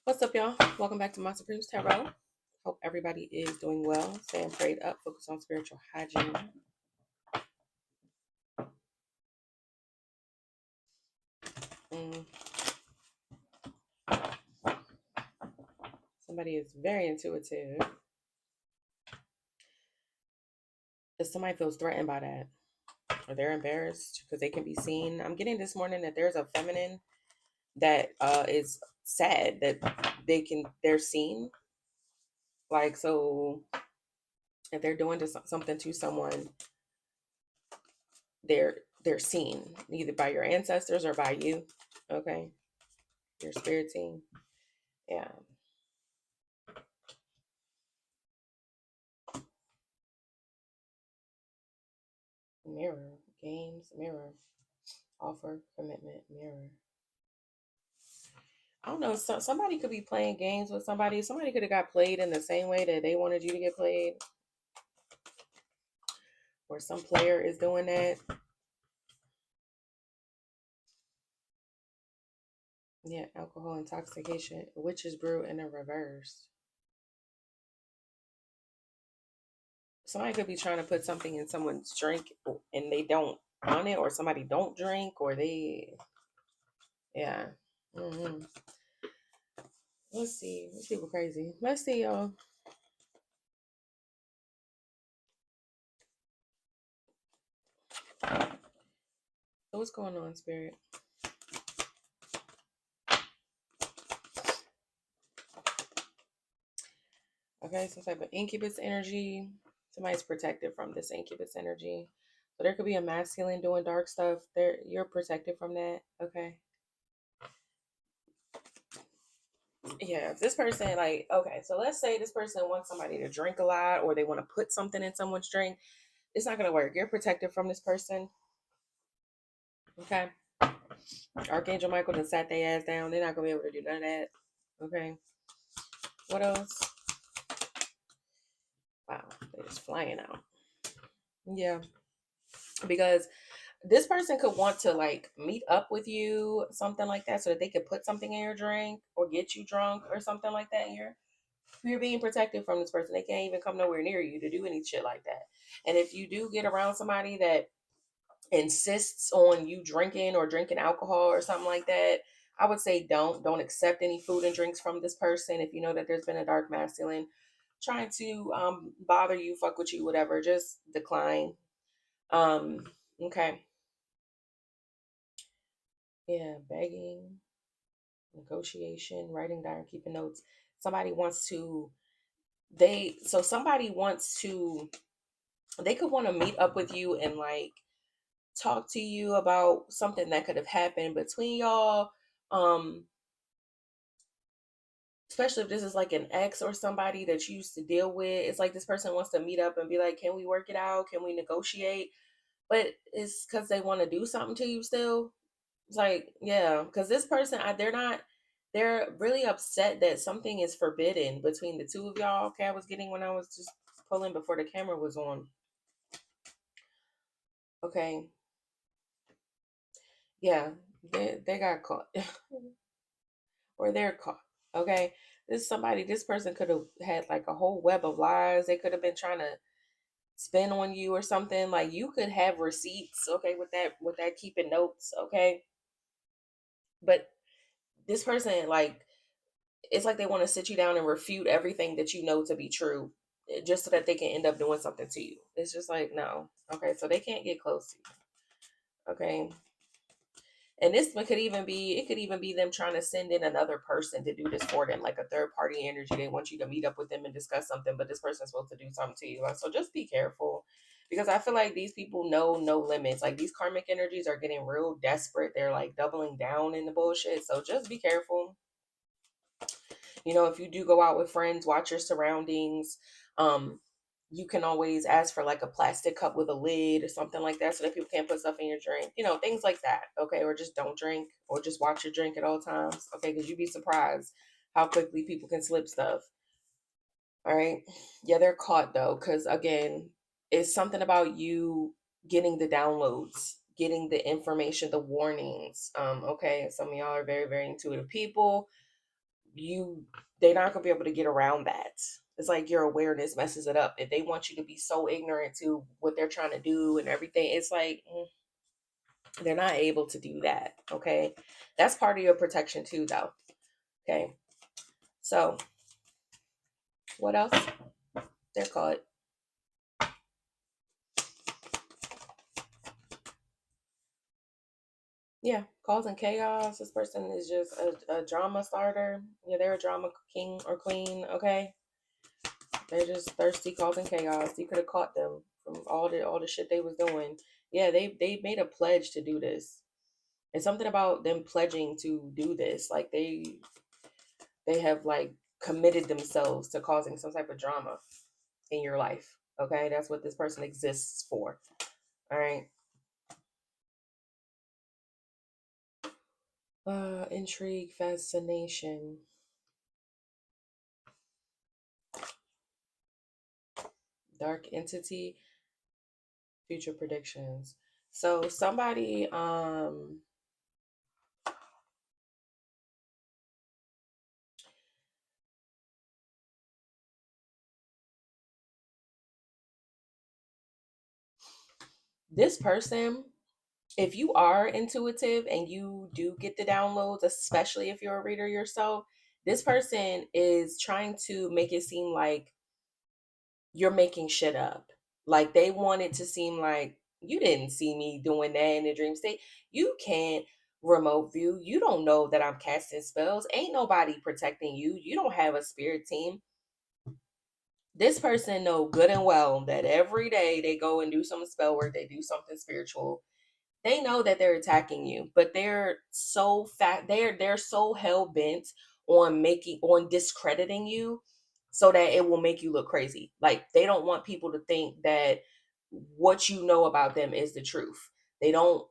What's up, y'all? Welcome back to My Supremes Tarot. Hope everybody is doing well, staying prayed up, focus on spiritual hygiene. Mm, Somebody is very intuitive. If somebody feels threatened by that, or they're embarrassed because they can be seen. I'm getting this morning that there's a feminine that is sad that they're seen. Like, so if they're doing something to someone, they're seen either by your ancestors or by you. Okay, your spirit team. Yeah. Mirror, games, mirror, offer, commitment, mirror. I don't know. Somebody could be playing games with somebody. Somebody could have got played in the same way that they wanted you to get played, or some player is doing that. Yeah, alcohol intoxication, witch's brew in a reverse. Somebody could be trying to put something in someone's drink and they don't want it, or somebody don't drink, or they, yeah. hmm Let's see. These people crazy. Let's see, y'all. So what's going on, spirit? Okay, some type of incubus energy. Somebody's protected from this incubus energy. So there could be a masculine doing dark stuff. You're protected from that. Okay. Yeah, if this person, like, okay, so let's say this person wants somebody to drink a lot, or they want to put something in someone's drink. It's not gonna work. You're protected from this person. Okay. Archangel Michael just sat their ass down. They're not gonna be able to do none of that. Okay. What else? Wow, they're just flying out. Yeah. Because this person could want to like meet up with you, something like that, so that they could put something in your drink or get you drunk or something like that. You're being protected from this person. They can't even come nowhere near you to do any shit like that. And if you do get around somebody that insists on you drinking or drinking alcohol or something like that, I would say don't accept any food and drinks from this person. If you know that there's been a dark masculine trying to bother you, fuck with you, whatever, just decline. um okay. Yeah, begging, negotiation, writing down, keeping notes. Somebody wants to, somebody wants to, they could want to meet up with you and like talk to you about something that could have happened between y'all. Um, Especially if this is like an ex or somebody that you used to deal with. It's like this person wants to meet up and be like, can we work it out? Can we negotiate? But it's because they want to do something to you still. It's like, yeah, because this person, they're really upset that something is forbidden between the two of y'all. Okay, I was getting when I was just pulling before the camera was on. Okay, yeah, they got caught, or they're caught. Okay, this person could have had like a whole web of lies. They could have been trying to spin on you or something. Like you could have receipts, okay, with that keeping notes, okay. But this person, like, it's like they want to sit you down and refute everything that you know to be true, just so that they can end up doing something to you. It's just like, no. Okay, so they can't get close to you. Okay. And this one could even be them trying to send in another person to do this for them, like a third party energy. They want you to meet up with them and discuss something, but this person's supposed to do something to you. Like, so just be careful, because I feel like these people know no limits. Like these karmic energies are getting real desperate. They're like doubling down in the bullshit. So just be careful. If you do go out with friends, watch your surroundings. Um, you can always ask for like a plastic cup with a lid or something like that, so that people can't put stuff in your drink. Things like that. Okay, or just don't drink, or just watch your drink at all times. Okay, because you'd be surprised how quickly people can slip stuff. All right. Yeah, they're caught though, because again, it's something about you getting the downloads, getting the information, the warnings. Okay, some of y'all are very, very intuitive people. they're not gonna be able to get around that. It's like your awareness messes it up. If they want you to be so ignorant to what they're trying to do and everything, it's like they're not able to do that. Okay. That's part of your protection too, though. Okay. So what else? They're called. Yeah, causing chaos. This person is just a drama starter. Yeah, they're a drama king or queen. Okay. They're just thirsty, causing chaos. You could have caught them from all the shit they was doing. Yeah, they made a pledge to do this. It's something about them pledging to do this. Like they have like committed themselves to causing some type of drama in your life. Okay, that's what this person exists for. All right. Intrigue, fascination, dark entity, future predictions. So somebody this person, if you are intuitive and you do get the downloads, especially if you're a reader yourself, this person is trying to make it seem like you're making shit up. Like they want it to seem like you didn't see me doing that in the dream state. You can't remote view. You don't know that I'm casting spells. Ain't nobody protecting you. You don't have a spirit team. This person know good and well that every day they go and do some spell work, they do something spiritual. They know that they're attacking you, but they're so fat. They're so hell bent on discrediting you, so that it will make you look crazy. Like they don't want people to think that what you know about them is the truth. They don't,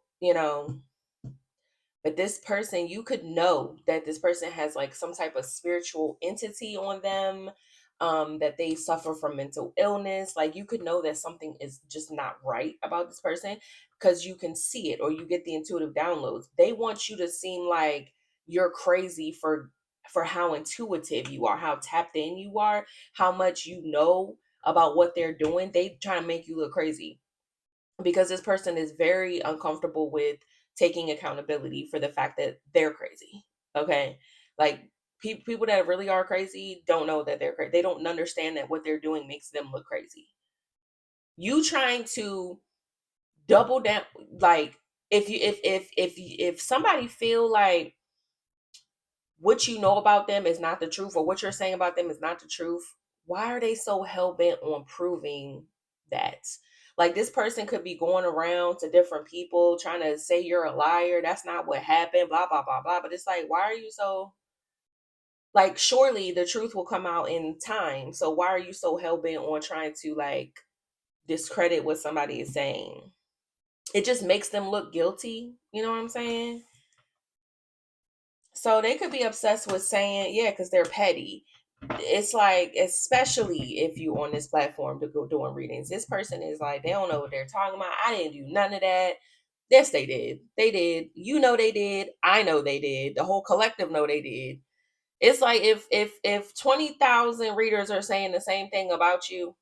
but this person, you could know that this person has like some type of spiritual entity on them, that they suffer from mental illness. Like you could know that something is just not right about this person because you can see it or you get the intuitive downloads. They want you to seem like you're crazy for how intuitive you are, how tapped in you are, how much you know about what they're doing. They try to make you look crazy because this person is very uncomfortable with taking accountability for the fact that they're crazy. Okay. Like people that really are crazy don't know that they're crazy. They don't understand that what they're doing makes them look crazy. You trying to double down, like if somebody feel like what you know about them is not the truth or what you're saying about them is not the truth, why are they so hell-bent on proving that? Like this person could be going around to different people trying to say you're a liar, that's not what happened, blah blah blah blah. But it's like, why are you so, like, surely the truth will come out in time, so why are you so hell-bent on trying to like discredit what somebody is saying? It just makes them look guilty, you know what I'm saying? So they could be obsessed with saying, yeah, because they're petty. It's like, especially if you on this platform to go doing readings, this person is like, they don't know what they're talking about. I didn't do none of that. Yes, they did. They did. You know they did. I know they did. The whole collective know they did. It's like if 20,000 readers are saying the same thing about you.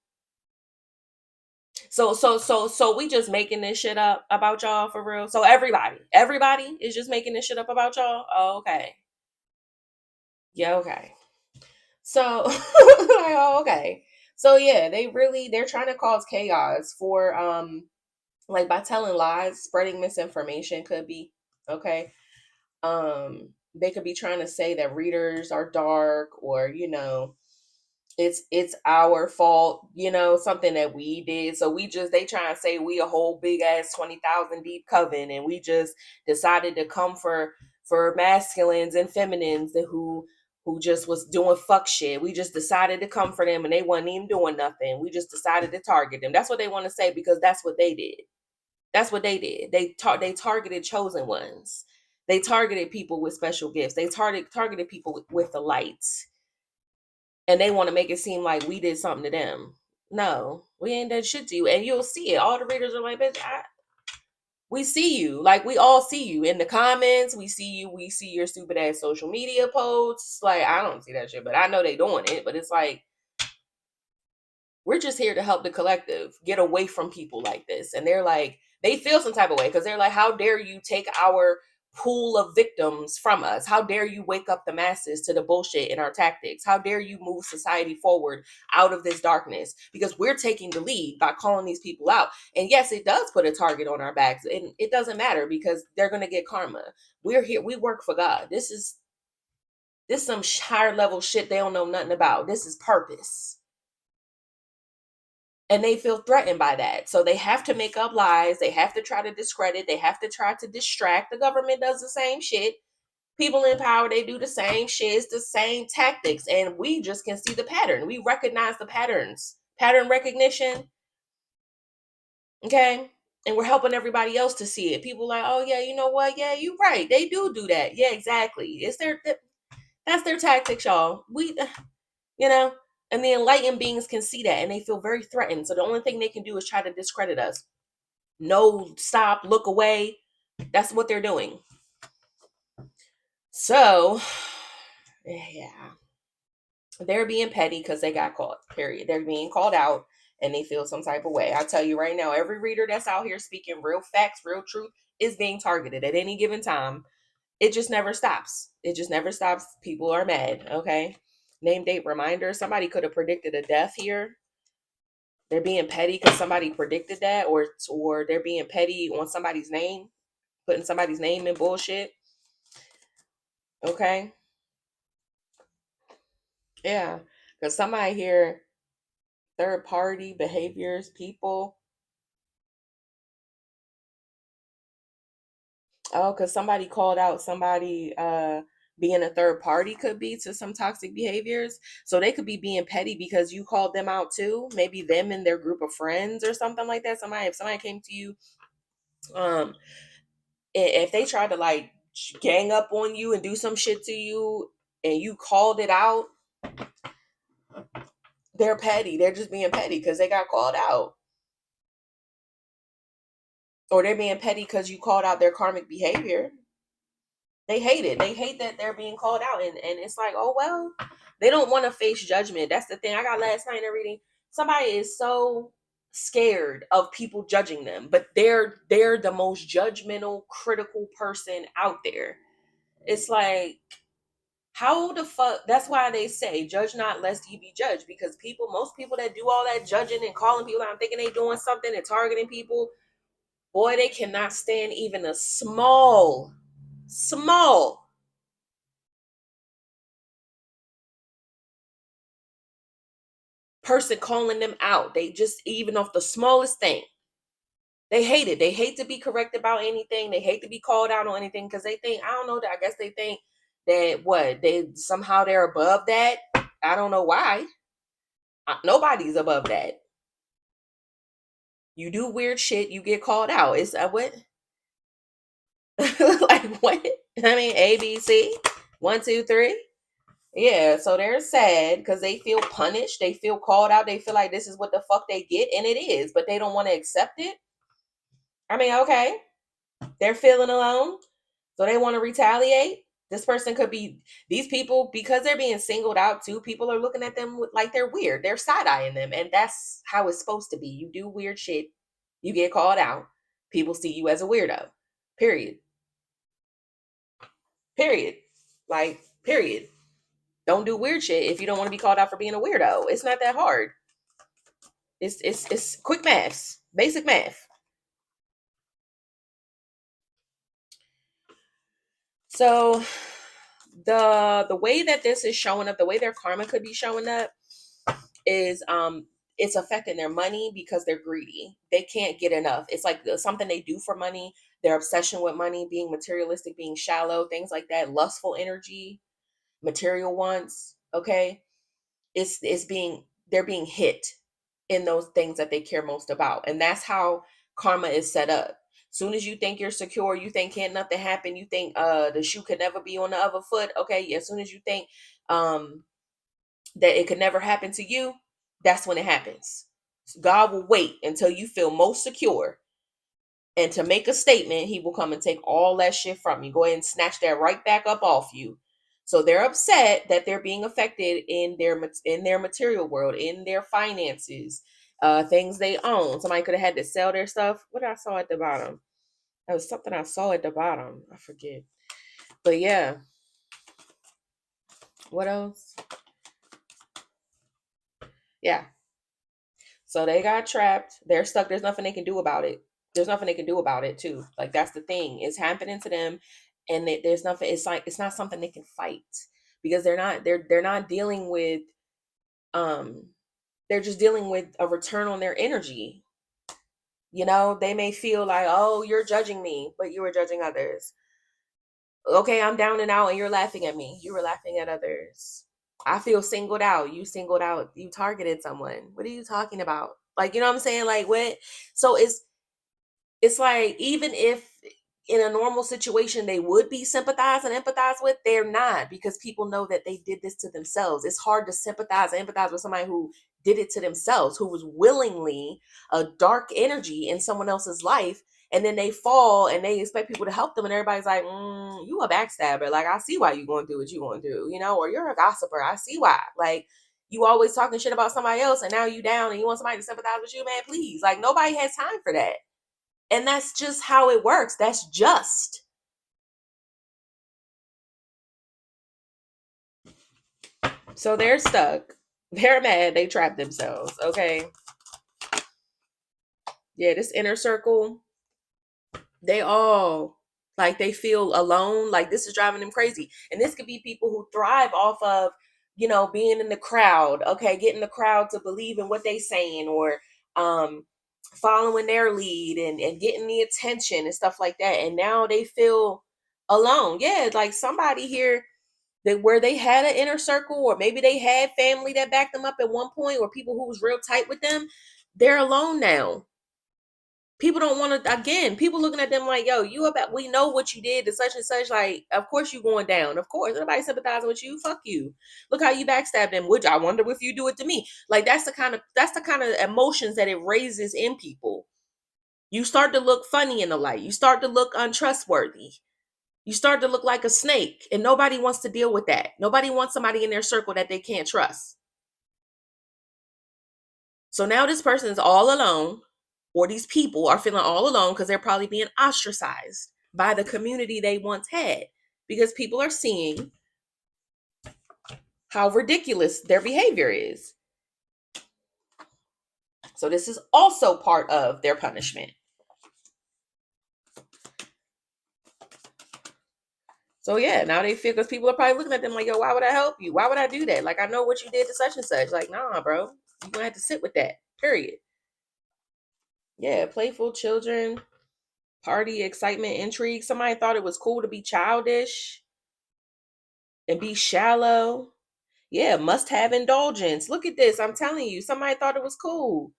So we just making this shit up about y'all for real. So everybody is just making this shit up about y'all. Oh, okay. Yeah, okay. So like, oh, okay. So yeah, they're trying to cause chaos for like by telling lies, spreading misinformation could be, okay. They could be trying to say that readers are dark, or it's our fault, something that we did. So they try and say we a whole big ass 20,000 deep coven, and we just decided to come for masculines and feminines who just was doing fuck shit. We just decided to come for them, and they wasn't even doing nothing. We just decided to target them. That's what they want to say, because that's what they did. That's what they did. They targeted chosen ones. They targeted people with special gifts. They targeted people with the lights, and they want to make it seem like we did something to them. No, we ain't done shit to you. And you'll see it. All the readers are like, bitch, We see you. Like, we all see you in the comments. We see you. We see your stupid ass social media posts. Like, I don't see that shit, but I know they doing it. But it's like, we're just here to help the collective get away from people like this. And they're like, they feel some type of way because they're like, how dare you take our pool of victims from us? How dare you wake up the masses to the bullshit in our tactics? How dare you move society forward out of this darkness? Because we're taking the lead by calling these people out. And yes, it does put a target on our backs. And it doesn't matter because they're going to get karma. We're here. We work for God. This is some higher level shit they don't know nothing about. This is purpose. And they feel threatened by that. So they have to make up lies. They have to try to discredit. They have to try to distract. The government does the same shit. People in power, they do the same shit. It's the same tactics. And we just can see the pattern. We recognize the patterns. Pattern recognition. Okay? And we're helping everybody else to see it. People like, oh yeah, you know what? Yeah, you're right. They do that. Yeah, exactly. That's their tactics, y'all. You know, and the enlightened beings can see that and they feel very threatened. So the only thing they can do is try to discredit us. No, stop, look away. That's what they're doing. So, yeah, they're being petty because they got caught, period. They're being called out and they feel some type of way. I tell you right now, every reader that's out here speaking real facts, real truth is being targeted at any given time. It just never stops. It just never stops. People are mad, okay? Name, date, reminder. Somebody could have predicted a death here. They're being petty because somebody predicted that, or they're being petty on somebody's name, putting somebody's name in bullshit. Okay. Yeah. Because somebody here, third party behaviors, people. Oh, because somebody called out somebody being a third party could be to some toxic behaviors. So they could be being petty because you called them out too. Maybe them and their group of friends or something like that. If somebody came to you, um, if they tried to like gang up on you and do some shit to you and you called it out, they're petty. They're just being petty because they got called out. Or they're being petty because you called out their karmic behavior. They hate it. They hate that they're being called out. And it's like, oh, well, they don't want to face judgment. That's the thing. I got last night in a reading. Somebody is so scared of people judging them, but they're the most judgmental, critical person out there. It's like, how the fuck? That's why they say, judge not lest ye be judged. Because most people that do all that judging and calling people out, thinking they doing something and targeting people, boy, they cannot stand even a small person calling them out. They just, even off the smallest thing, they hate it. They hate to be corrected about anything. They hate to be called out on anything because they think, I don't know, I guess they think that they're above that. I don't know why. Nobody's above that. You do weird shit, you get called out. It's what? Like what? I mean, ABC, 1, 2, 3. Yeah, so they're sad because they feel punished. They feel called out. They feel like this is what the fuck they get, and it is, but they don't want to accept it. I mean, okay, they're feeling alone, so they want to retaliate. This person could be, these people, because they're being singled out too, people are looking at them like they're weird. They're side-eyeing them, and that's how it's supposed to be. You do weird shit, you get called out. People see you as a weirdo. Period. Period. Like, period. Don't do weird shit if you don't want to be called out for being a weirdo. It's not that hard. It's quick maths, basic math. So the way that this is showing up, the way their karma could be showing up is it's affecting their money because they're greedy. They can't get enough. It's like something they do for money, their obsession with money, being materialistic, being shallow, things like that, lustful energy, material wants, okay? It's being, they're being hit in those things that they care most about. And that's how karma is set up. Soon as you think you're secure, you think can't nothing happen, you think the shoe could never be on the other foot. Okay, yeah, as soon as you think that it could never happen to you, that's when it happens. God will wait until you feel most secure. And to make a statement, he will come and take all that shit from you. Go ahead and snatch that right back up off you. So they're upset that they're being affected in their material world, in their finances, things they own. Somebody could have had to sell their stuff. What I saw at the bottom? That was something I saw at the bottom. I forget. But yeah. What else? Yeah. So they got trapped. They're stuck. There's nothing they can do about it. There's nothing they can do about it too. Like that's the thing. It's happening to them, and there's nothing. It's like it's not something they can fight because they're not dealing with um they're just dealing with a return on their energy. You know, they may feel like, oh, you're judging me, but you were judging others. Okay, I'm down and out, and you're laughing at me. You were laughing at others. I feel singled out. You singled out. You targeted someone. What are you talking about? Like, you know what I'm saying? Like, what? So it's like even if in a normal situation they would be sympathized and empathize with, they're not because people know that they did this to themselves. It's hard to sympathize and empathize with somebody who did it to themselves, who was willingly a dark energy in someone else's life, and then they fall and they expect people to help them, and everybody's like, you a backstabber. Like, I see why you going to do what you going to do, you know, or you're a gossiper. I see why. Like, you always talking shit about somebody else, and now you down and you want somebody to sympathize with you, man. Please, like, nobody has time for that. And that's just how it works. That's just. So they're stuck. They're mad. They trapped themselves. Okay. Yeah, this inner circle, they all like they feel alone. Like this is driving them crazy. And this could be people who thrive off of, you know, being in the crowd. Okay, getting the crowd to believe in what they saying or following their lead and getting the attention and stuff like that. And now they feel alone. Yeah, like somebody here that where they had an inner circle or maybe they had family that backed them up at one point or people who was real tight with them, they're alone now. People don't want to, again, people looking at them like, yo, you about, we know what you did to such and such. Like, of course you going down. Of course. Nobody sympathizing with you. Fuck you. Look how you backstabbed them. Which I wonder if you do it to me. Like that's the kind of emotions that it raises in people. You start to look funny in the light. You start to look untrustworthy. You start to look like a snake, and nobody wants to deal with that. Nobody wants somebody in their circle that they can't trust. So now this person is all alone, or these people are feeling all alone because they're probably being ostracized by the community they once had because people are seeing how ridiculous their behavior is. So this is also part of their punishment. So yeah, now they feel because people are probably looking at them like, yo, why would I help you? Why would I do that? Like, I know what you did to such and such. Like, nah, bro, you're gonna have to sit with that. Period. Yeah, playful children, party, excitement, intrigue. Somebody thought it was cool to be childish and be shallow. Yeah, must have indulgence. Look at this. I'm telling you, somebody thought it was cool.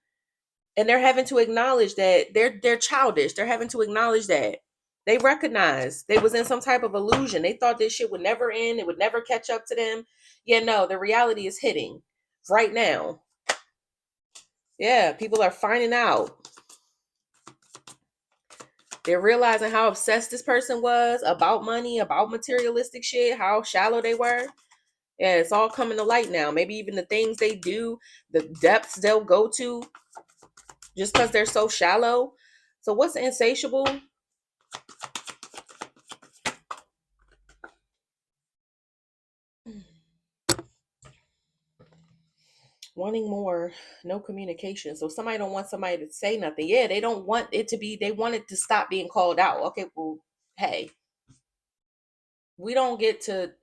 And they're having to acknowledge that they're childish. They're having to acknowledge that. They recognize they was in some type of illusion. They thought this shit would never end. It would never catch up to them. Yeah, no, the reality is hitting right now. Yeah, people are finding out. They're realizing how obsessed this person was about money, about materialistic shit, how shallow they were. Yeah, it's all coming to light now. Maybe even the things they do, the depths they'll go to just because they're so shallow. So what's insatiable? Wanting more, no communication. So somebody don't want somebody to say nothing. Yeah, they don't want it to be, they want it to stop being called out. Okay, well, hey, we don't get to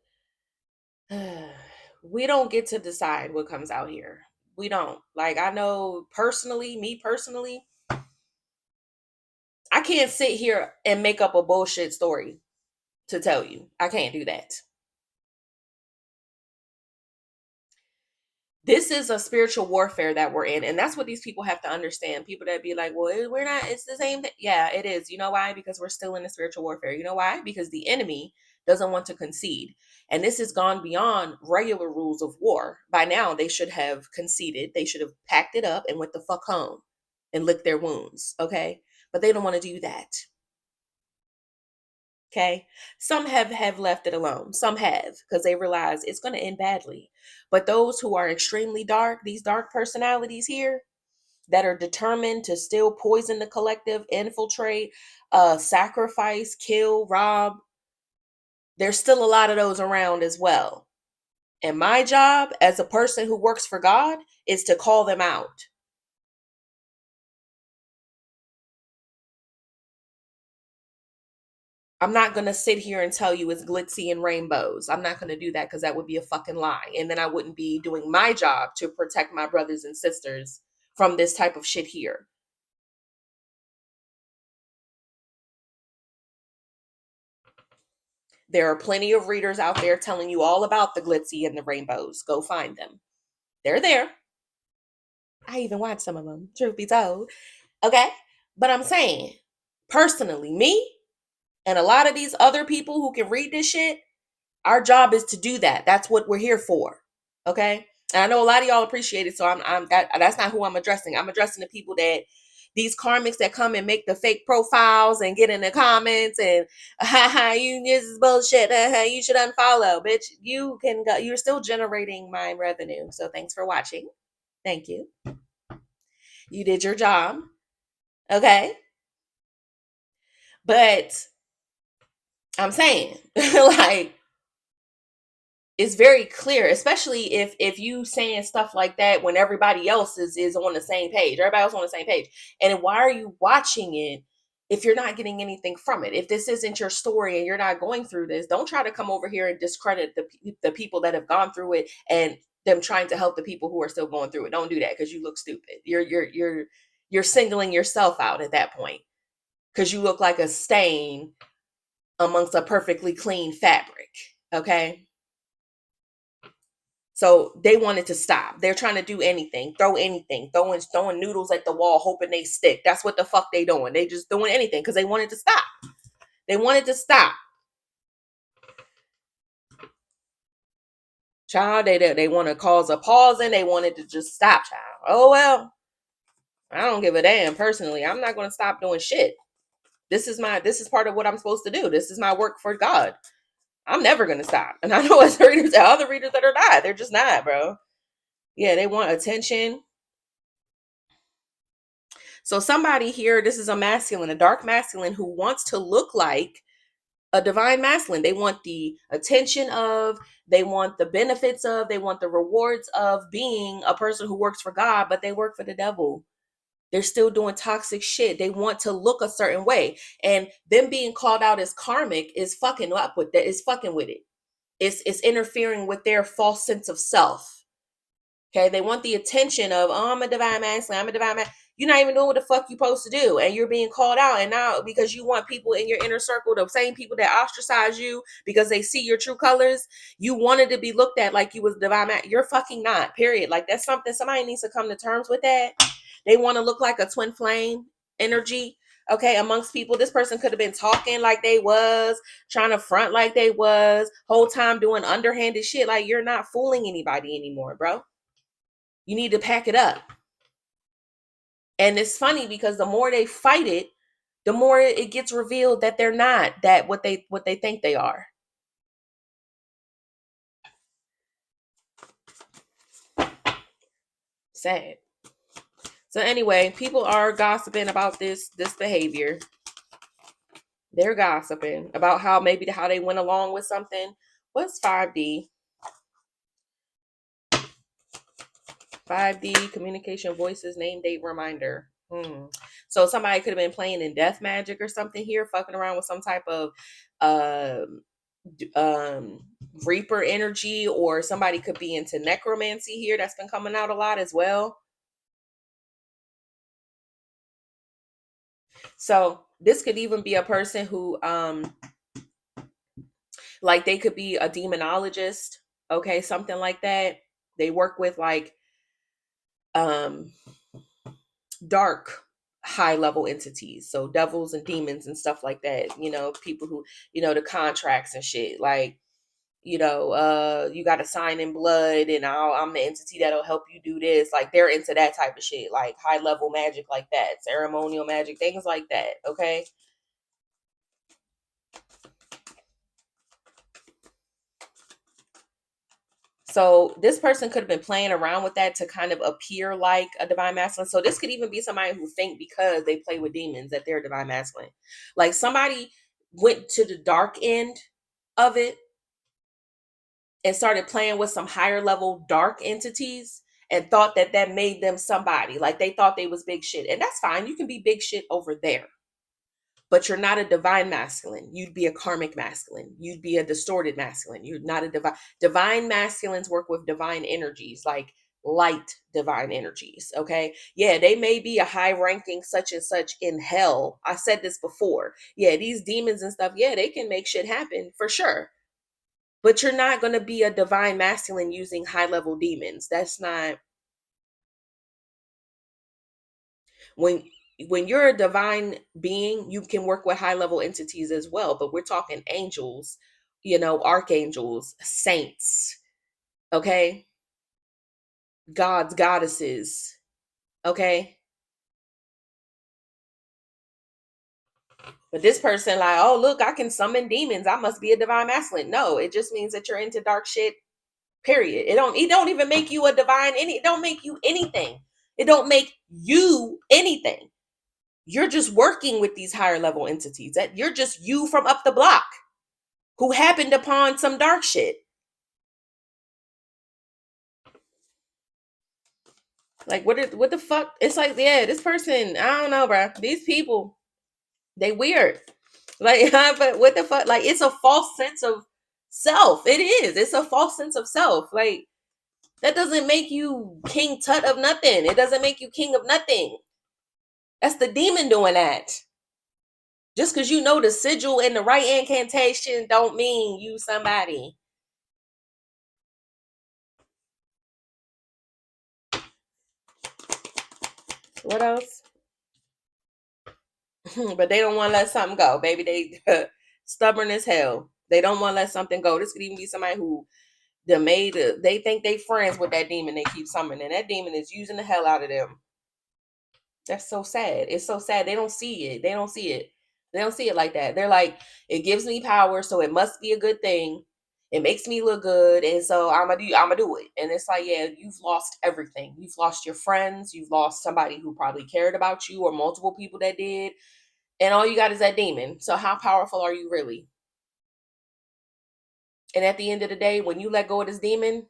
we don't get to decide what comes out here. We don't. Like, I know personally, me personally, I can't sit here and make up a bullshit story to tell you. I can't do that. This is a spiritual warfare that we're in, and that's what these people have to understand. People that be like, well, we're not, it's the same thing. Yeah, it is. You know why? Because we're still in the spiritual warfare. You know why? Because the enemy doesn't want to concede, and this has gone beyond regular rules of war. By now they should have conceded. They should have packed it up and went the fuck home and licked their wounds. Okay, but they don't want to do that. Okay. Some have left it alone. Some have, because they realize it's going to end badly. But those who are extremely dark, these dark personalities here that are determined to still poison the collective, infiltrate, sacrifice, kill, rob, there's still a lot of those around as well. And my job as a person who works for God is to call them out. I'm not going to sit here and tell you it's glitzy and rainbows. I'm not going to do that because that would be a fucking lie. And then I wouldn't be doing my job to protect my brothers and sisters from this type of shit here. There are plenty of readers out there telling you all about the glitzy and the rainbows. Go find them. They're there. I even watched some of them, truth be told. Okay? But I'm saying, personally, me and a lot of these other people who can read this shit, our job is to do that. That's what we're here for. Okay? And I know a lot of y'all appreciate it, so that's not who I'm addressing. I'm addressing the people that these karmics that come and make the fake profiles and get in the comments and you this is bullshit. You should unfollow, bitch. You can go. You're still generating my revenue. So thanks for watching. Thank you. You did your job. Okay. But I'm saying, like, it's very clear, especially if you saying stuff like that when everybody else is on the same page. Everybody else on the same page. And why are you watching it if you're not getting anything from it? If this isn't your story and you're not going through this, don't try to come over here and discredit the people that have gone through it and them trying to help the people who are still going through it. Don't do that because you look stupid. You're singling yourself out at that point because you look like a stain amongst a perfectly clean fabric. Okay. So they wanted to stop. They're trying to do anything, throw anything, throwing noodles at the wall, hoping they stick. That's what the fuck they doing. They just doing anything because they wanted to stop. They wanted to stop. Child, they want to cause a pause and they wanted to just stop, child. Oh well. I don't give a damn personally. I'm not going to stop doing shit. This is part of what I'm supposed to do. This is my work for God. I'm never going to stop. And I know as readers, other readers that are not. They're just not, bro. Yeah, they want attention. So somebody here, this is a masculine, a dark masculine who wants to look like a divine masculine. They want the attention of, they want the benefits of, they want the rewards of being a person who works for God, but they work for the devil. They're still doing toxic shit. They want to look a certain way. And them being called out as karmic is fucking up with that. It's fucking with it. It's interfering with their false sense of self. Okay, they want the attention of, oh, I'm a divine masculine, I'm a divine man. You're not even doing what the fuck you're supposed to do, and you're being called out. And now, because you want people in your inner circle, the same people that ostracize you because they see your true colors, you wanted to be looked at like you was divine man. You're fucking not. Period. Like that's something somebody needs to come to terms with. That they want to look like a twin flame energy. Okay, amongst people, this person could have been talking like they was, trying to front like they was, whole time doing underhanded shit. Like you're not fooling anybody anymore, bro. You need to pack it up. And it's funny because the more they fight it, the more it gets revealed that they're not that what they think they are. Sad. So anyway, people are gossiping about this behavior. They're gossiping about how they went along with something. What's 5D? 5D communication voices name date reminder. So somebody could have been playing in death magic or something here, fucking around with some type of reaper energy, or somebody could be into necromancy here. That's been coming out a lot as well. So this could even be a person who like they could be a demonologist, okay, something like that. They work with like dark high level entities, so devils and demons and stuff like that, people who, the contracts and shit, like, you know, you got to sign in blood, and I'm the entity that'll help you do this. Like, they're into that type of shit, like high level magic like that, ceremonial magic, things like that. Okay. So this person could have been playing around with that to kind of appear like a divine masculine. So this could even be somebody who think because they play with demons that they're divine masculine. Like, somebody went to the dark end of it and started playing with some higher level dark entities and thought that that made them somebody. Like, they thought they was big shit. And that's fine. You can be big shit over there. But you're not a divine masculine. You'd be a karmic masculine. You'd be a distorted masculine. You're not a divine masculines work with divine energies, like light divine energies. Okay. Yeah, they may be a high ranking such and such in hell. I said this before. Yeah, these demons and stuff, yeah, they can make shit happen for sure. But you're not going to be a divine masculine using high level demons. That's not when you're a divine being, you can work with high level entities as well, but we're talking angels, you know, archangels, saints, okay? Gods, goddesses, okay? But this person like, "Oh, look, I can summon demons. I must be a divine masculine." No, it just means that you're into dark shit. Period. It don't even make you a divine it don't make you anything. It don't make you anything. You're just working with these higher level entities. That you're just you from up the block who happened upon some dark shit. Like, what the fuck? It's like, yeah, this person, I don't know, bro. These people, they weird. Like, but what the fuck? Like, it's a false sense of self. It is. It's a false sense of self. Like, that doesn't make you King Tut of nothing. It doesn't make you king of nothing. That's the demon doing that. Just because you know the sigil and the right incantation don't mean you somebody. What else? But they don't want to let something go, baby. They stubborn as hell. They don't want to let something go. This could even be somebody who they think they friends with that demon they keep summoning. That demon is using the hell out of them. That's so sad. It's so sad. They don't see it. They don't see it. They don't see it like that. They're like, it gives me power, so it must be a good thing. It makes me look good, and so I'm gonna do it. And it's like, yeah, you've lost everything. You've lost your friends. You've lost somebody who probably cared about you, or multiple people that did. And all you got is that demon. So how powerful are you really? And at the end of the day, when you let go of this demon,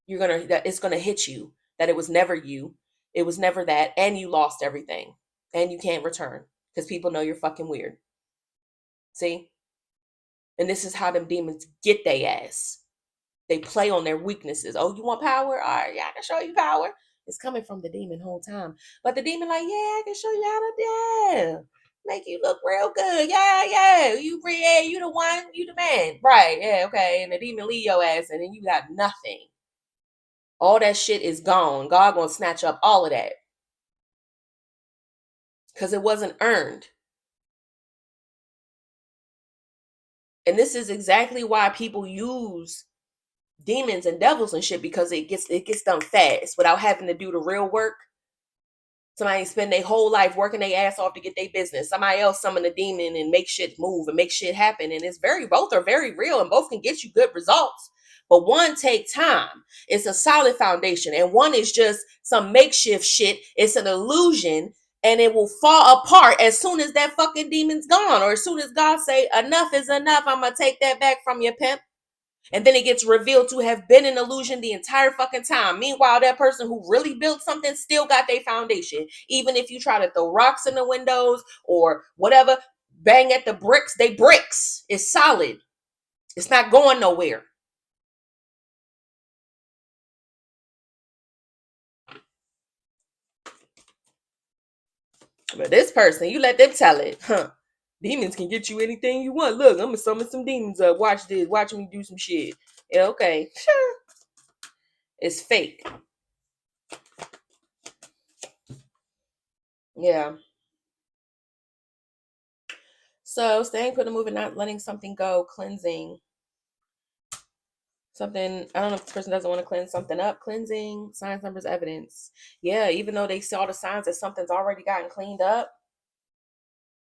it's gonna hit you that it was never you, it was never that, and you lost everything, and you can't return because people know you're fucking weird. See, and this is how them demons get their ass. They play on their weaknesses. Oh, you want power? All right, yeah, I can show you power. It's coming from the demon whole time, but the demon like, yeah, I can show you how to, yeah, make you look real good. Yeah, yeah, yeah, you the one, you the man, right? Yeah, okay. And the demon leave your ass, and then you got nothing. All that shit is gone. God gonna snatch up all of that because it wasn't earned. And this is exactly why people use demons and devils and shit, because it gets done fast without having to do the real work. Somebody spend their whole life working their ass off to get their business. Somebody else summon a demon and make shit move and make shit happen. And both are very real and both can get you good results. But one take time. It's a solid foundation. And one is just some makeshift shit. It's an illusion and it will fall apart as soon as that fucking demon's gone. Or as soon as God say, enough is enough. I'm going to take that back from you, pimp. And then it gets revealed to have been an illusion the entire fucking time. Meanwhile, that person who really built something still got their foundation. Even if you try to throw rocks in the windows or whatever, bang at the bricks, they bricks. It's solid. It's not going nowhere. But this person, you let them tell it. Huh. Demons can get you anything you want. Look, I'm going to summon some demons up. Watch this. Watch me do some shit. Yeah, okay. Sure. It's fake. Yeah. So staying put in moving, not letting something go, cleansing. Something, I don't know if this person doesn't want to cleanse something up. Cleansing, signs, numbers, evidence. Yeah, even though they saw the signs that something's already gotten cleaned up,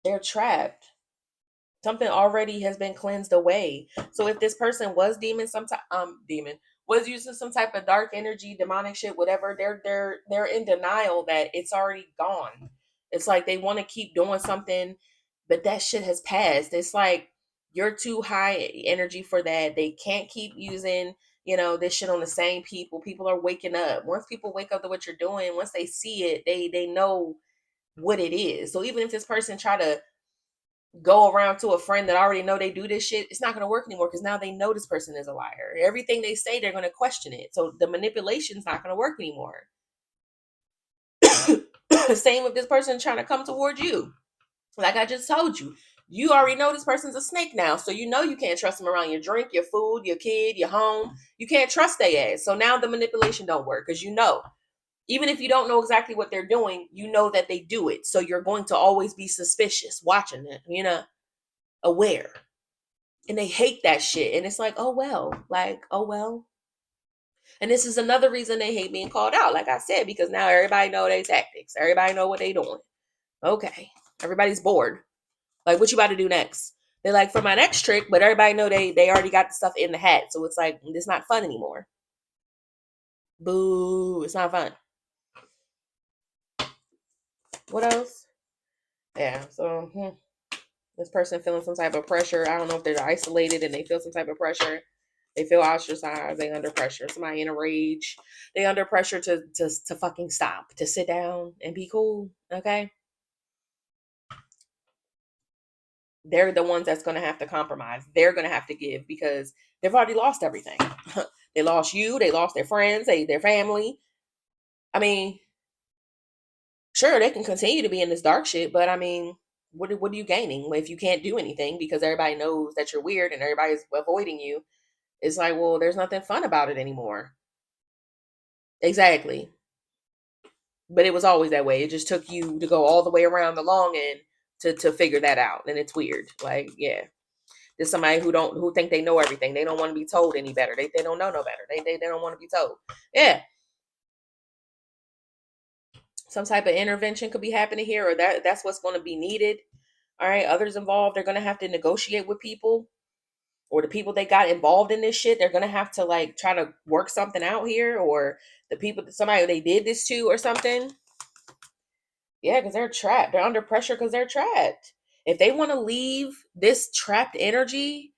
they're trapped. Something already has been cleansed away. So if this person was demon was using some type of dark energy, demonic shit, whatever, they're in denial that it's already gone. It's like they want to keep doing something, but that shit has passed. It's like you're too high energy for that. They can't keep using, this shit on the same people. People are waking up. Once people wake up to what you're doing, once they see it, they know what it is. So even if this person try to go around to a friend that already know they do this shit, it's not going to work anymore because now they know this person is a liar. Everything they say, they're going to question it. So the manipulation's not going to work anymore. Same with this person trying to come towards you. Like I just told you, you already know this person's a snake now. So you know you can't trust them around your drink, your food, your kid, your home. You can't trust their ass. So now the manipulation don't work because you know. Even if you don't know exactly what they're doing, you know that they do it. So you're going to always be suspicious, watching it, aware. And they hate that shit. And it's like, oh well, oh well. And this is another reason they hate being called out, like I said, because now everybody know their tactics. Everybody know what they doing. Okay. Everybody's bored. Like, what you about to do next? They're like, for my next trick, but everybody know they already got the stuff in the hat. So it's like, it's not fun anymore. Boo. It's not fun. What else? Yeah. So this person feeling some type of pressure. I don't know if they're isolated and they feel some type of pressure. They feel ostracized. They under pressure. Somebody in a rage. They under pressure to fucking stop, to sit down and be cool. Okay. They're the ones that's going to have to compromise. They're going to have to give because they've already lost everything. They lost you. They lost their friends, their family. I mean, sure, they can continue to be in this dark shit, but I mean, what are you gaining if you can't do anything because everybody knows that you're weird and everybody's avoiding you? It's like, well, there's nothing fun about it anymore. Exactly. But it was always that way. It just took you to go all the way around the long end to figure that out. And it's weird. Like, yeah. There's somebody who think they know everything. They don't want to be told any better. They don't know no better. They don't want to be told. Yeah. Some type of intervention could be happening here, or that's what's going to be needed. All right. Others involved, they're gonna have to negotiate with people, or the people they got involved in this shit, they're gonna have to like try to work something out here, or the people somebody they did this to or something. Yeah, because they're trapped. They're under pressure because they're trapped. If they want to leave this trapped energy,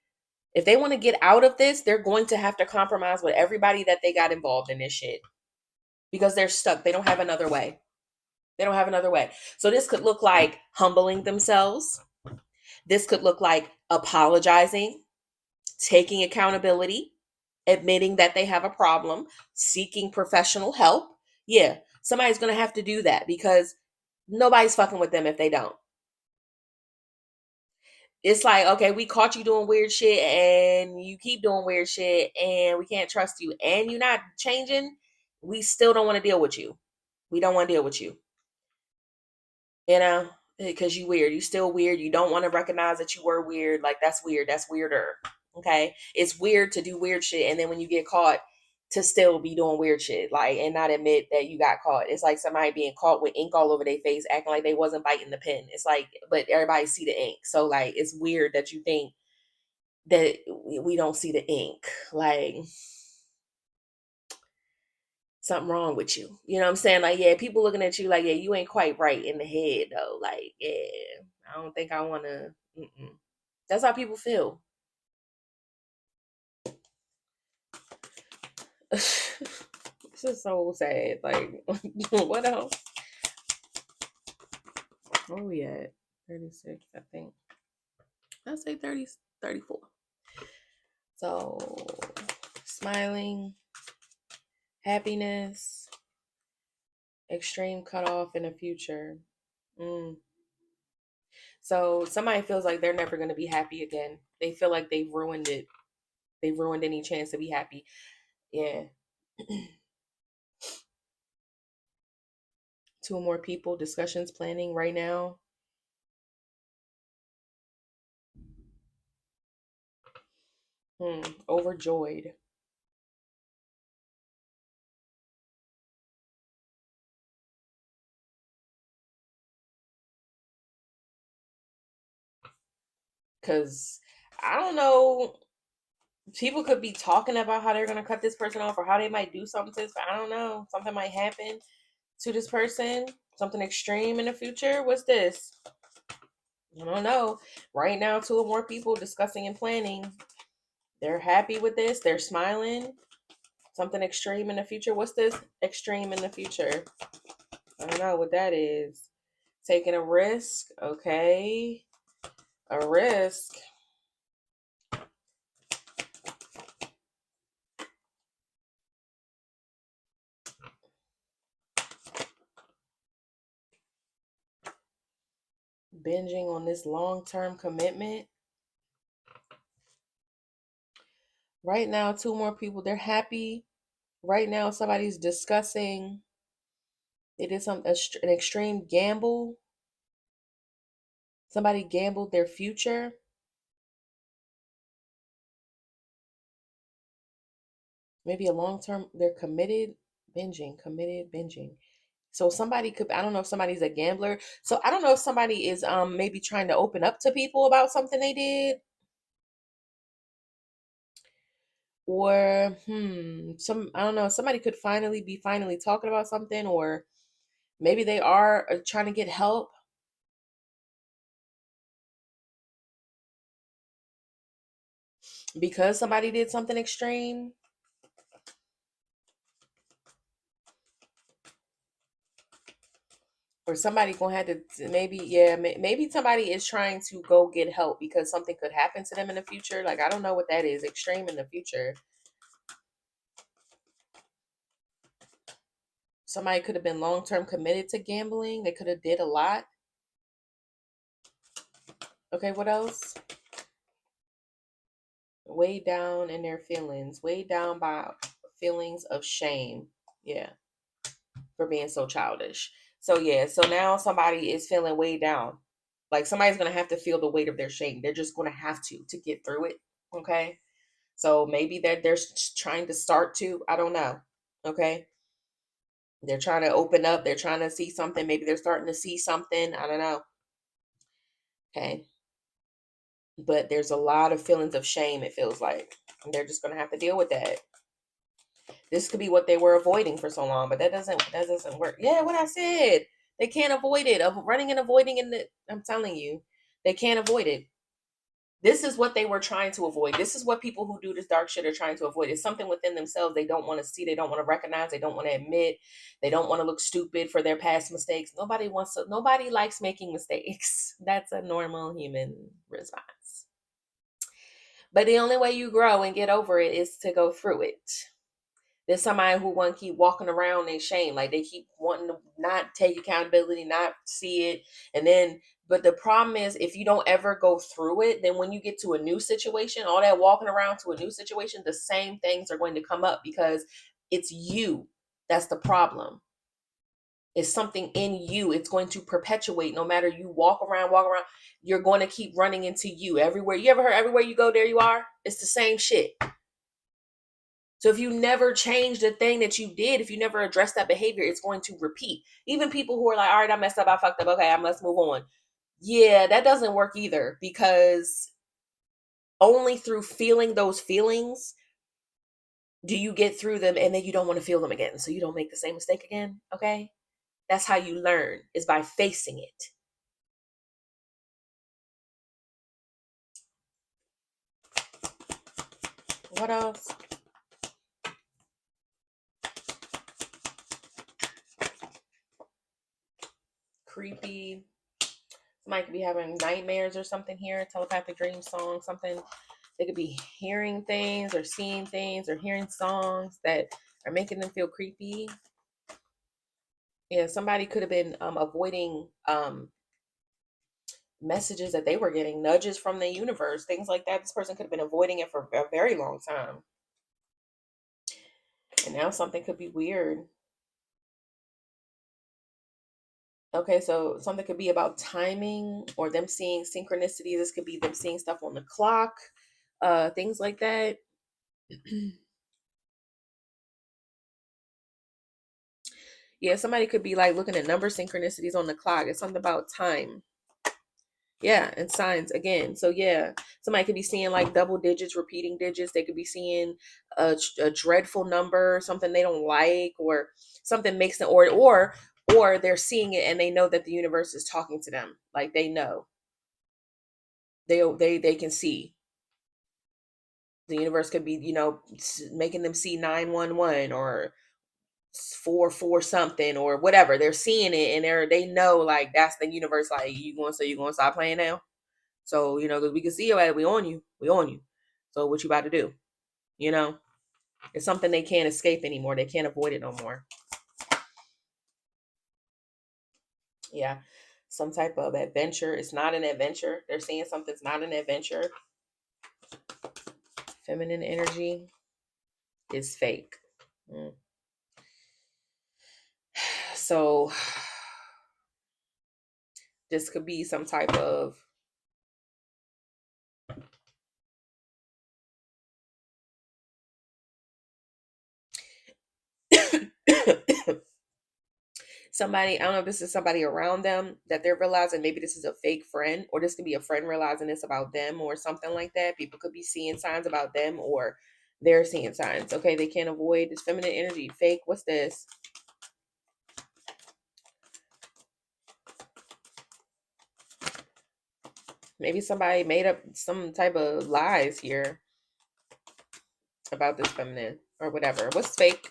if they want to get out of this, they're going to have to compromise with everybody that they got involved in this shit because they're stuck. They don't have another way. They don't have another way. So this could look like humbling themselves. This could look like apologizing, taking accountability, admitting that they have a problem, seeking professional help. Yeah, somebody's going to have to do that because nobody's fucking with them if they don't. It's like, okay, we caught you doing weird shit and you keep doing weird shit and we can't trust you and you're not changing. We still don't want to deal with you. We don't want to deal with you. You know, because you weird. You still weird. You don't want to recognize that you were weird. Like that's weird. That's weirder. Okay. It's weird to do weird shit. And then when you get caught to still be doing weird shit, like, and not admit that you got caught. It's like somebody being caught with ink all over their face, acting like they wasn't biting the pen. It's like, but everybody see the ink. So like, it's weird that you think that we don't see the ink. Like, something wrong with you. You know what I'm saying? Like, yeah, people looking at you like, yeah, you ain't quite right in the head though. Like, yeah, I don't think I want to. That's how people feel. This is so sad. Like, what else? Where we at? 36, I think. I'll say 30, 34. So, smiling, happiness, extreme cutoff in the future. Mm. So somebody feels like they're never going to be happy again. They feel like they've ruined it. They've ruined any chance to be happy. Yeah. Two or more people, discussions planning right now. Overjoyed. Because I don't know. People could be talking about how they're going to cut this person off or how they might do something to this, but I don't know. Something might happen to this person. Something extreme in the future. What's this? I don't know. Right now, two or more people discussing and planning. They're happy with this. They're smiling. Something extreme in the future. What's this extreme in the future? I don't know what that is. Taking a risk. Okay. A risk. Binging on this long-term commitment. Right now, two more people. They're happy. Right now, somebody's discussing. They did an extreme gamble. Somebody gambled their future. Maybe a long term. They're committed. Binging. Committed. Binging. So somebody could. I don't know if somebody's a gambler. So I don't know if somebody is maybe trying to open up to people about something they did. Or some I don't know. Somebody could be finally talking about something, or maybe they are trying to get help because somebody did something extreme. Or somebody gonna have to maybe, yeah, maybe somebody is trying to go get help because something could happen to them in the future. Like I don't know what that is. Extreme in the future. Somebody could have been long term committed to gambling. They could have did a lot. Okay, what else? Way down in their feelings. Way down by feelings of shame. Yeah, for being so childish. So yeah, so now somebody is feeling way down. Like somebody's gonna have to feel the weight of their shame. They're just gonna have to get through it. Okay. So maybe that they're trying to start to, I don't know. Okay. They're trying to open up. They're trying to see something. Maybe they're starting to see something. I don't know. Okay. But there's a lot of feelings of shame, it feels like. And they're just going to have to deal with that. This could be what they were avoiding for so long, but that doesn't work. Yeah, what I said. They can't avoid it. Of running and avoiding I'm telling you, they can't avoid it. This is what they were trying to avoid. This is what people who do this dark shit are trying to avoid. It's something within themselves they don't want to see. They don't want to recognize. They don't want to admit. They don't want to look stupid for their past mistakes. Nobody likes making mistakes. That's a normal human response. But the only way you grow and get over it is to go through it. There's somebody who want to keep walking around in shame, like they keep wanting to not take accountability, not see it, and then. But the problem is, if you don't ever go through it, then when you get to a new situation, all that walking around to a new situation, the same things are going to come up because it's you. That's the problem. It's something in you. It's going to perpetuate no matter you walk around. You're going to keep running into you everywhere. You ever heard everywhere you go, there you are? It's the same shit. So if you never change the thing that you did, if you never address that behavior, it's going to repeat. Even people who are like, all right, I messed up, I fucked up, okay, I must move on. Yeah, that doesn't work either because only through feeling those feelings do you get through them and then you don't want to feel them again. So you don't make the same mistake again, okay? That's how you learn, is by facing it. What else? Creepy. Somebody could be having nightmares or something here, telepathic dream song, something. They could be hearing things or seeing things or hearing songs that are making them feel creepy. Yeah, somebody could have been avoiding messages that they were getting, nudges from the universe, things like that. This person could have been avoiding it for a very long time. And now something could be weird. Okay, so something could be about timing or them seeing synchronicities. This could be them seeing stuff on the clock, things like that. Yeah, somebody could be like looking at number synchronicities on the clock. It's something about time. Yeah, and signs again. So yeah, somebody could be seeing like double digits, repeating digits. They could be seeing a dreadful number, something they don't like, or something makes them, or they're seeing it and they know that the universe is talking to them. Like they know they can see. The universe could be, making them see 911 or 4 4 something or whatever. They're seeing it and they know like that's the universe. Like you going to stop playing now? So, because we can see you at it, we on you. We on you. So what you about to do? You know, it's something they can't escape anymore. They can't avoid it no more. Yeah. Some type of adventure. It's not an adventure. They're saying something's not an adventure. Feminine energy is fake. Mm. So this could be some type of somebody, I don't know if this is somebody around them that they're realizing maybe this is a fake friend, or this could be a friend realizing this about them or something like that. People could be seeing signs about them or they're seeing signs. Okay, they can't avoid this feminine energy. Fake. What's this? Maybe somebody made up some type of lies here about this feminine or whatever. What's fake?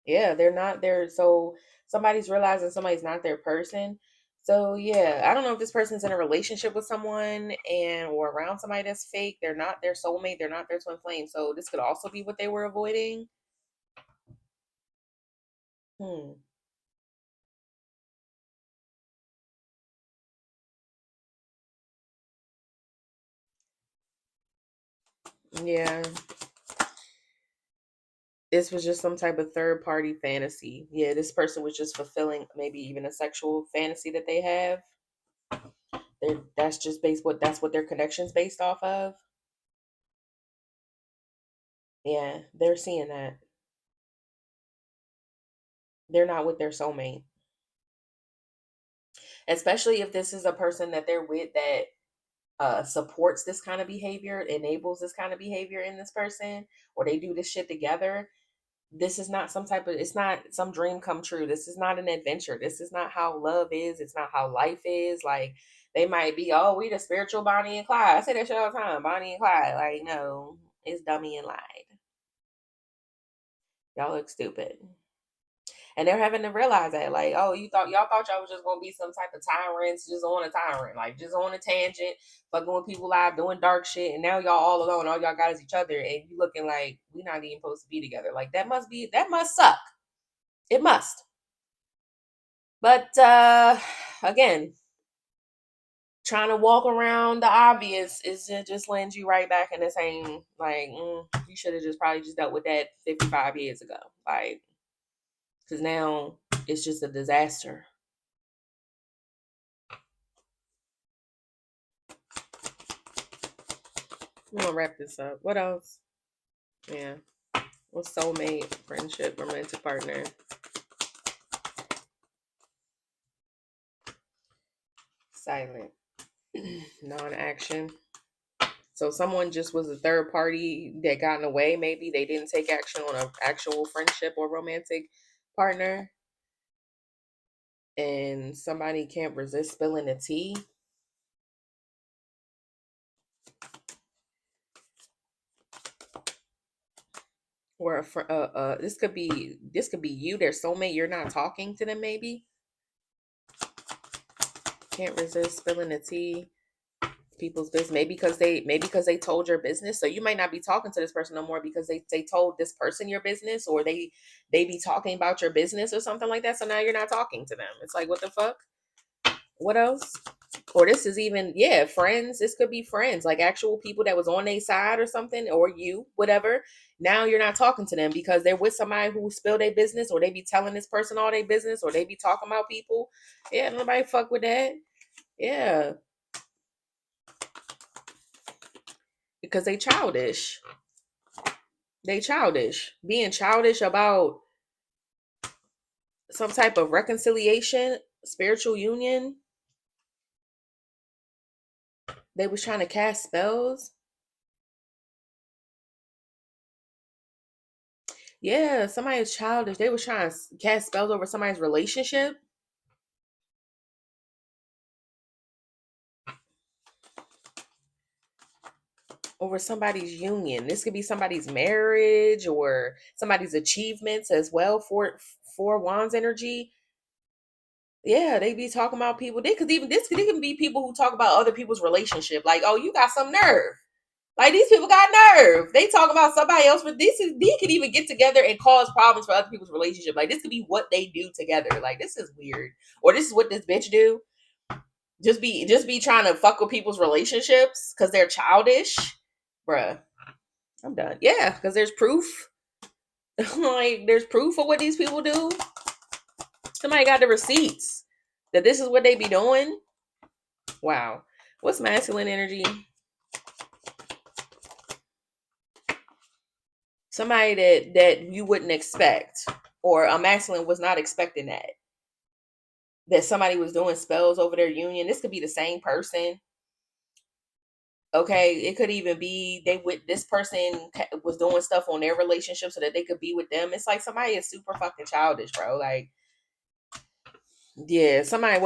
Yeah, they're not there. So somebody's realizing somebody's not their person. So yeah, I don't know if this person's in a relationship with someone and or around somebody that's fake. They're not their soulmate. They're not their twin flame. So this could also be what they were avoiding. Hmm. Yeah. This was just some type of third party fantasy. Yeah, this person was just fulfilling maybe even a sexual fantasy that they have. That's just that's what their connection's based off of. Yeah, they're seeing that. They're not with their soulmate. Especially if this is a person that they're with that supports this kind of behavior, enables this kind of behavior in this person, or they do this shit together. This is not some type of, it's not some dream come true. This is not an adventure. This is not how love is. It's not how life is. Like, they might be, oh, we the spiritual Bonnie and Clyde. I say that shit all the time, Bonnie and Clyde. Like, no, it's dummy and lied. Y'all look stupid. And they're having to realize that, like, oh, y'all thought y'all was just gonna be some type of tyrants, just on a tyrant, like just on a tangent, fucking with people live, doing dark shit, and now y'all all alone. All y'all got is each other, and you looking like we not even supposed to be together. Like that must suck. It must. But again, trying to walk around the obvious is it just lands you right back in the same. Like, you should have just probably just dealt with that 55 years ago, like, because now it's just a disaster. I'm gonna wrap this up. What else? Yeah. What's soulmate, friendship, romantic partner? Silent. Non-action. So someone just was a third party that got in the way. Maybe they didn't take action on an actual friendship or romantic partner. And somebody can't resist spilling the tea. Or this could be you, their soulmate. You're not talking to them. Maybe can't resist spilling the tea. People's business, maybe because they told your business, so you might not be talking to this person no more because they told this person your business, or they be talking about your business or something like that, so now you're not talking to them. It's like, what the fuck? What else? Or this is even, yeah, friends. This could be friends, like actual people that was on their side or something, or you, whatever. Now you're not talking to them because they're with somebody who spilled their business, or they be telling this person all their business, or they be talking about people. Yeah, nobody fuck with that. Yeah, because they childish. They childish. Being childish about some type of reconciliation. spiritual union. They was trying to cast spells. Yeah, somebody's childish. They was trying to cast spells over somebody's relationship, over somebody's union. This could be somebody's marriage or somebody's achievements as well. For wands energy. Yeah, they be talking about people. This could even be people who talk about other people's relationship. Like, oh, you got some nerve. Like these people got nerve. They talk about somebody else, but these could even get together and cause problems for other people's relationship. Like this could be what they do together. Like this is weird. Or this is what this bitch do. Just be trying to fuck with people's relationships because they're childish. Bruh, I'm done. Yeah, because there's proof. Like there's proof of what these people do. Somebody got the receipts that this is what they be doing. Wow. What's masculine energy? Somebody that you wouldn't expect, or a masculine was not expecting that somebody was doing spells over their union. This could be the same person. Okay, it could even be this person was doing stuff on their relationship so that they could be with them. It's like somebody is super fucking childish, bro. Like, yeah, it's somebody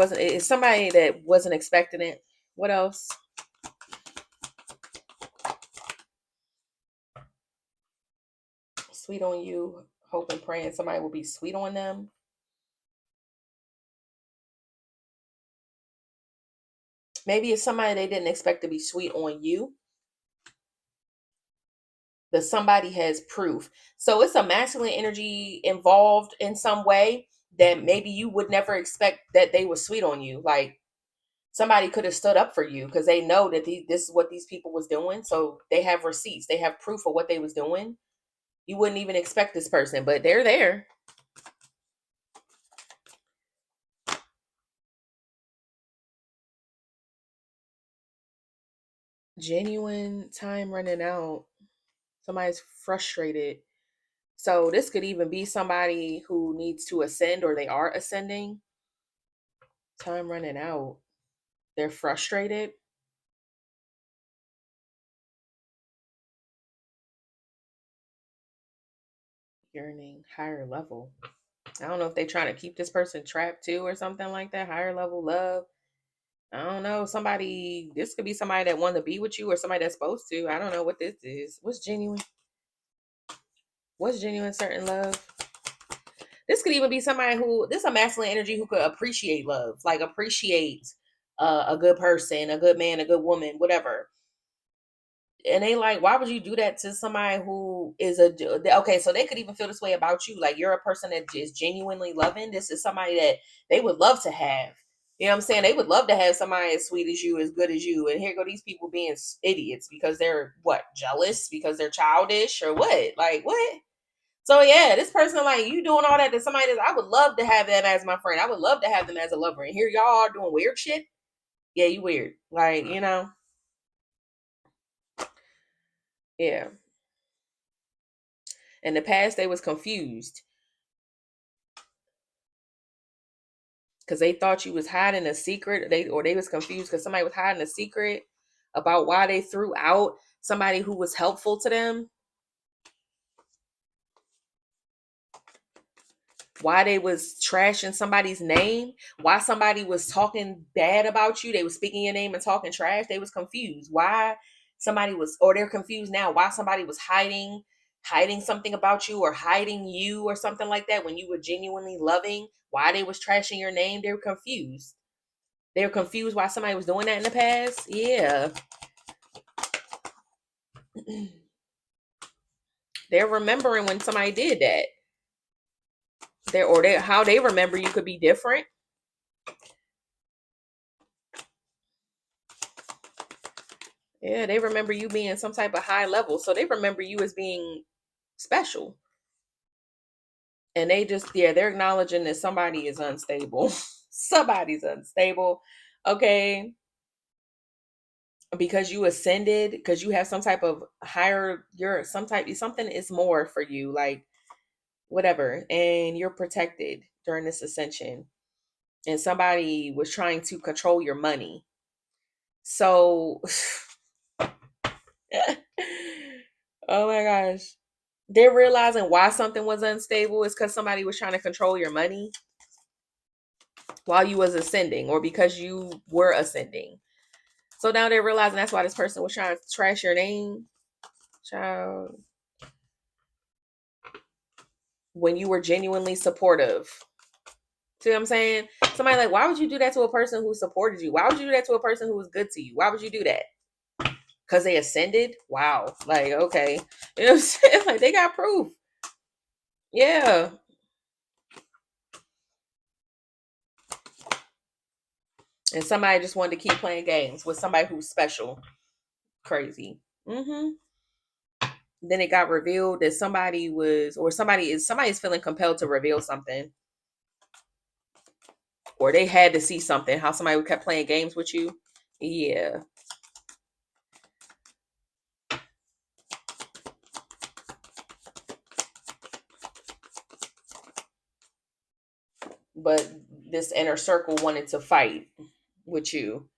that wasn't expecting it. What else? Sweet on you, hope and praying somebody will be sweet on them. Maybe it's somebody they didn't expect to be sweet on you. That somebody has proof. So it's a masculine energy involved in some way that maybe you would never expect that they were sweet on you. Like somebody could have stood up for you because they know that this is what these people was doing. So they have receipts. They have proof of what they was doing. You wouldn't even expect this person, but they're there. Genuine time running out. Somebody's frustrated. So this could even be somebody who needs to ascend or they are ascending. Time running out. They're frustrated. Yearning, higher level. I don't know if they're trying to keep this person trapped too or something like that. Higher level love. I don't know. This could be somebody that wanted to be with you or somebody that's supposed to. I don't know what this is. What's genuine? What's genuine certain love? This could even be somebody this is a masculine energy who could appreciate love, like appreciate a good person, a good man, a good woman, whatever. And they like, why would you do that to somebody who is okay? So they could even feel this way about you. Like you're a person that is genuinely loving. This is somebody that they would love to have. You know what I'm saying? They would love to have somebody as sweet as you, as good as you. And here go these people being idiots because they're what, jealous because they're childish or what? Like what? So yeah, this person like you doing all that to somebody that I would love to have them as my friend. I would love to have them as a lover. And here y'all are doing weird shit. Yeah, you weird. Like, yeah. In the past, they was confused because they thought you was hiding a secret. They was confused because somebody was hiding a secret about why they threw out somebody who was helpful to them. Why they was trashing somebody's name, why somebody was talking bad about you, they was speaking your name and talking trash. They was confused why somebody was, or they're confused now why somebody was hiding something about you or hiding you or something like that when you were genuinely loving. Why they was trashing your name, they were confused. They were confused why somebody was doing that in the past. Yeah. They're remembering when somebody did that. How they remember you could be different. Yeah, they remember you being some type of high level. So they remember you as being special. And they're acknowledging that somebody is unstable. Somebody's unstable. Okay. Because you ascended, because you have some type of something is more for you, like whatever. And you're protected during this ascension. and somebody was trying to control your money. So, oh my gosh. They're realizing why something was unstable is because somebody was trying to control your money while you was ascending, or because you were ascending. So now they're realizing that's why this person was trying to trash your name, child, when you were genuinely supportive. See what I'm saying? Somebody like, why would you do that to a person who supported you? Why would you do that to a person who was good to you? Why would you do that? Because they ascended? Wow. Like, okay. You know what I'm saying? Like, they got proof. Yeah. And somebody just wanted to keep playing games with somebody who's special. Crazy. Mm-hmm. Then it got revealed that somebody was, or somebody's feeling compelled to reveal something. Or they had to see something. How somebody kept playing games with you. Yeah. But this inner circle wanted to fight with you.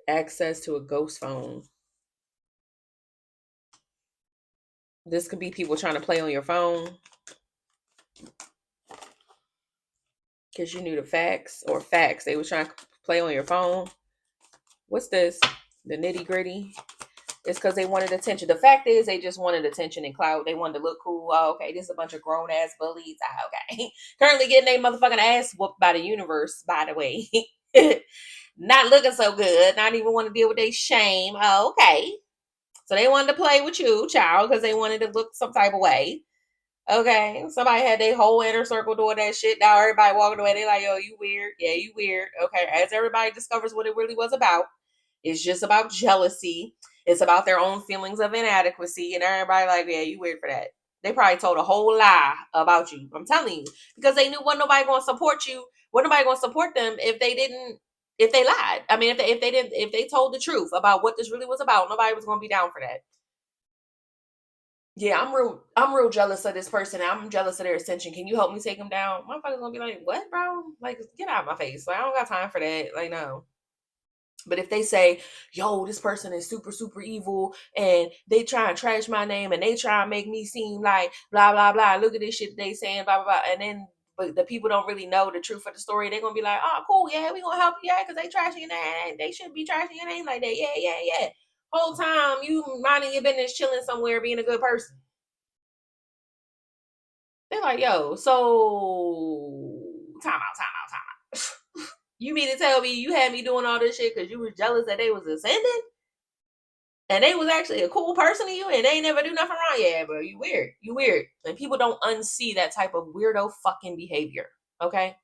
Access to a ghost phone. This could be people trying to play on your phone because you knew the facts, or facts. They were trying to play on your phone. What's this? The nitty gritty. It's because they wanted attention. The fact is, they just wanted attention and clout. They wanted to look cool. Oh, okay, this is a bunch of grown ass bullies. Okay, currently getting their motherfucking ass whooped by the universe. By the way, not looking so good. Not even want to deal with their shame. Oh, okay, so they wanted to play with you, child, because they wanted to look some type of way. Okay, somebody had their whole inner circle doing that shit. Now everybody walking away. They like, yo, you weird. Yeah, you weird. Okay, as everybody discovers what it really was about, it's just about jealousy. It's about their own feelings of inadequacy, and everybody like, yeah, you weird for that. They probably told a whole lie about you. I'm telling you, because they knew wasn't nobody going to support you. Wasn't nobody going to support them if they didn't. If they lied. I mean, if they told the truth about what this really was about, nobody was going to be down for that. Yeah, I'm real jealous of this person. I'm jealous of their ascension. Can you help me take them down? Motherfuckers gonna be like, what, bro? Like, get out of my face. Like, I don't got time for that. Like, no. But if they say, yo, this person is super, super evil and they try and trash my name and they try and make me seem like blah, blah, blah. Look at this shit they saying, blah, blah, blah. And then but the people don't really know the truth of the story. They're gonna be like, oh, cool, yeah, we gonna help you, yeah, because they trashing your name. They shouldn't be trashing your name like that. Yeah, yeah, yeah. Whole time you minding your business, chilling somewhere, being a good person. They're like, yo, so time out. You mean to tell me you had me doing all this shit because you was jealous that they was ascending? And they was actually a cool person to you and they ain't never do nothing wrong? Yeah, bro, you weird. You weird. And people don't unsee that type of weirdo fucking behavior. Okay?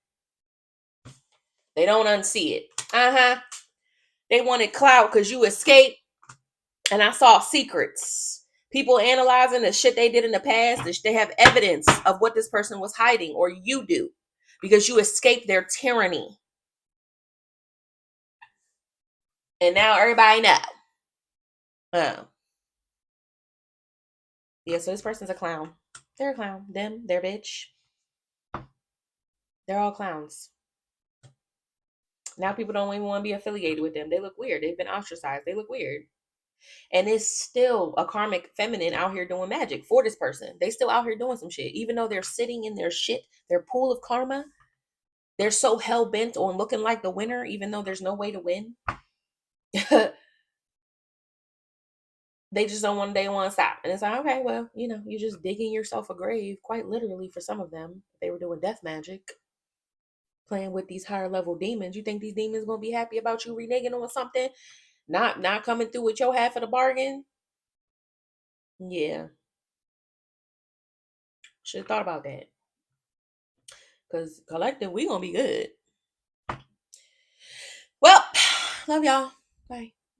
They don't unsee it. Uh-huh. They wanted clout because you escaped. And I saw secrets. People analyzing the shit they did in the past. They have evidence of what this person was hiding, or you do, because you escaped their tyranny. And now everybody know. Oh. Yeah, so this person's a clown. They're a clown. Them, they're bitch. They're all clowns. Now people don't even want to be affiliated with them. They look weird. They've been ostracized. They look weird. And it's still a karmic feminine out here doing magic for this person. They still out here doing some shit. Even though they're sitting in their shit, their pool of karma, they're so hell bent on looking like the winner, even though there's no way to win. They just don't want, they want to stop. And it's like, okay, well, you're just digging yourself a grave, quite literally for some of them. They were doing death magic, playing with these higher level demons. You think these demons gonna be happy about you reneging on something? Not coming through with your half of the bargain? Yeah. Should have thought about that. Cause collective, we gonna be good. Well, love y'all. Bye.